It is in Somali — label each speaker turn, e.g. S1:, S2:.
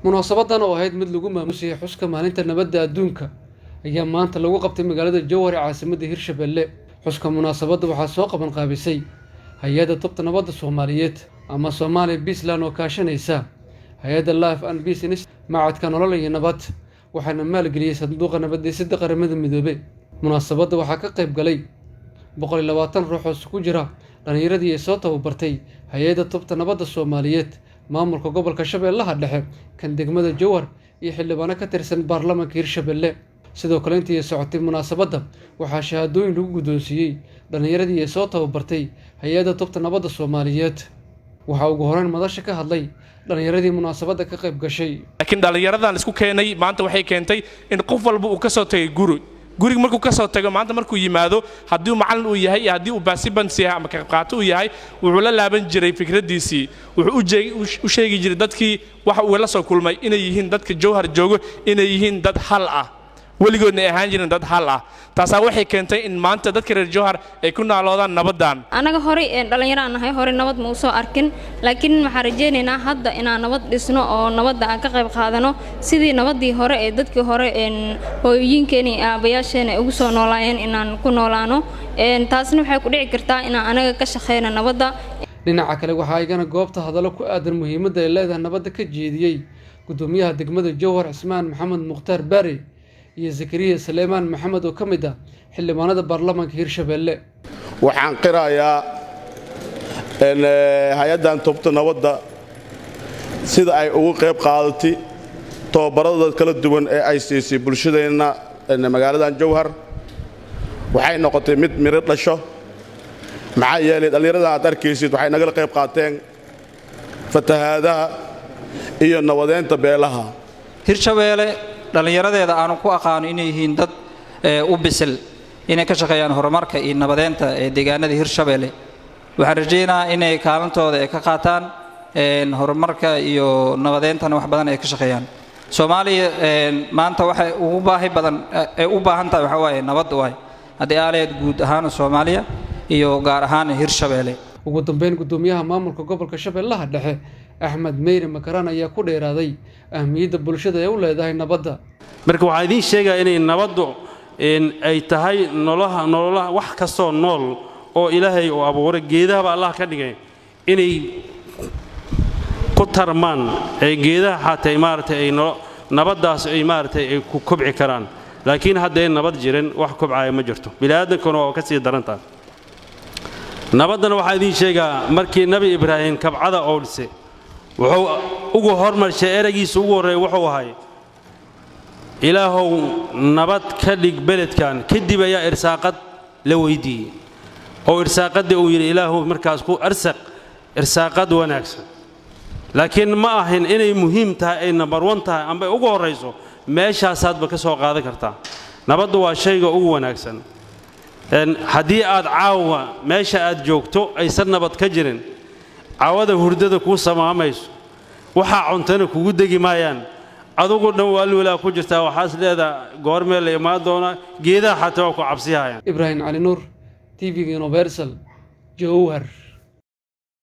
S1: munaasabadan oo ahayd mid lagu maamusay xuska maalinta nabadda adduunka ayaa maanta lagu qabtay magaalada Jowhar ee caasimadda Hirshabelle. xuska munaasabadda waxaa soo qaban qaabisay hay'adda tubta nabadda Soomaaliyeed ama Somali Peaceland oo kaashanaysa hay'adda Life and Peace macadka nolol iyo nabad waxaana maalgeliyay sanduuqa nabadgelyada qaramada midoobay. munaasabadda waxaa ka qayb galay 120 ruux oo isku jira dhalinyaradii ay soo tababartay hay'adda tubta nabadda Soomaaliyeed, maamulka gobolka Shabeellaha Dhexe, kan degmada Jowhar iyo xildhibaano ka tirsan baarlamaanka Hirshabelle. sidoo kale intii socotay munaasabadda waxaa shahaadooyin lagu guddoonsiiyay dhalinyaradii ay soo tababartay hay'adda tubta nabadda Soomaaliyeed. waxaa ugu horreyn madasha ka hadlay dhalinyaradii munaasabadda ka qayb gashay.
S2: laakiin dhalinyaradan isku keenay maanta waxay keentay in qof walba uu ka soo tagay guriga markuu ka soo tago maanta markuu yimaado haddii uu macallin uu yahay haddii uu baasibansi yahay ama ka qaato uu yahay wuxuu la laaban jiray fikradiisii, wuxuu u sheegi jiray dadkii waxa uu la soo kulmay inay yihiin dadka Jowhar joogo inay yihiin dad hal ah, weligoodna ay ahaan jireen dad hal ah. taasaa waxay keentay in maanta dadka reer Jowhar ay ku naaloodaan nabaddan.
S3: anaga hore dhalinyarada nahay hore nabad ma soo arkin, laakiin waxaan rajeynaynaa hadda inaan nabad dhisno oo nabadda aan ka qayb qaadano sidii nabadii hore ee dadkii hore hooyooyinkeena iyo aabayaasheena ugu soo noolaayeen inaan ku noolaano. taasna waxay ku dhici kartaa inaan anaga ka shaqeyno nabadda.
S1: dhinaca kale waxaa igana goobta hadallo ku aadan muhiimadda ay leedahay nabadda ka jeediyey gudoomiyaha degmada Jowhar Cismaan Maxamed Mukhtaar Bari iyo Zakariya Suleymaan Maxamed oo ka mid ah xildhibaanada baarlamaanka Hirshabelle.
S4: waxaan qirayaa in hay'addan tubta nabadda sida ay ugu qayb qaadatay tababarada kala duwan ee ay siisay bulshadeena magaaladan Jowhar waxay noqotay mid miro dhasho. maxaa yeelay dhalinyarada aad arkaysid waxay naga qayb qaateen fatahaadaha iyo nabadeynta beelaha
S5: Hirshabelle. dhalinyaradeeda aanu ku aqaano inay yihiin dad u bisil inay ka shaqeeyaan horumarka iyo nabadeynta ee deegaanada Hirshabelle. waxaan rajeynayaa inay kaalintooda ay ka qaataan horumarka iyo nabadeynta wax badan ay ka shaqeeyaan. Soomaaliya maanta waxay ugu baahi badan ay u baahan tahay waxa waaye nabad waay haddii aaleed guud ahaan Soomaaliya iyo gaar ahaan Hirshabelle.
S1: ugu dambeyn gudoomiyaha maamulka gobolka Shabeellaha Dhexe Axmed Meyre Makaran ayaa ku dheeraaday ahmiyadda bulshada ay u leedahay nabadda.
S6: marka waxaa idin sheegaya inay nabaddu ay tahay nololaha wax kastoo nool oo Ilaahay uu abuuray geedahaba Allah ka dhigay inay ku tarmaan geedaha xataa maartay ay nabaddaas ay maartay ay ku kobci karaan. laakiin hadday nabad jirin wax kobcaya ma jirto, bini'aadankuna waa ka sii darantaa. nabaddana waxaa idin sheegaa markii Nabi Ibraahim kabcada oo dhisay wuxuu ugu hormarshay eraygiisa ugu horeeyay wuxuu ahay Ilaahow nabad ka dhig beledkan. kadib ayaa irsaaqad la weydiiyey oo irsaaqada uu yiri Ilaahow markaas ku irsaaqad wanaagsan. laakiin ma ahin inay muhiim tahay ay number 1 tahay amba ugu horeyso meeshaasaad ba ka soo qaadan kartaa. nabaddu waa shayga ugu wanaagsan. haddii aad caawa meesha aad joogto aysan nabad ka jirin caawada hurdada ku samaamayso waxa cuntana kugu degi maayaan adigu dhan walwala ku jirtaa waxaas leedahay goormee la imaan doona geedaha xataa ku cabsiyayaan.
S1: Ibrahim Ali Nur, TV Universal, Jowhar.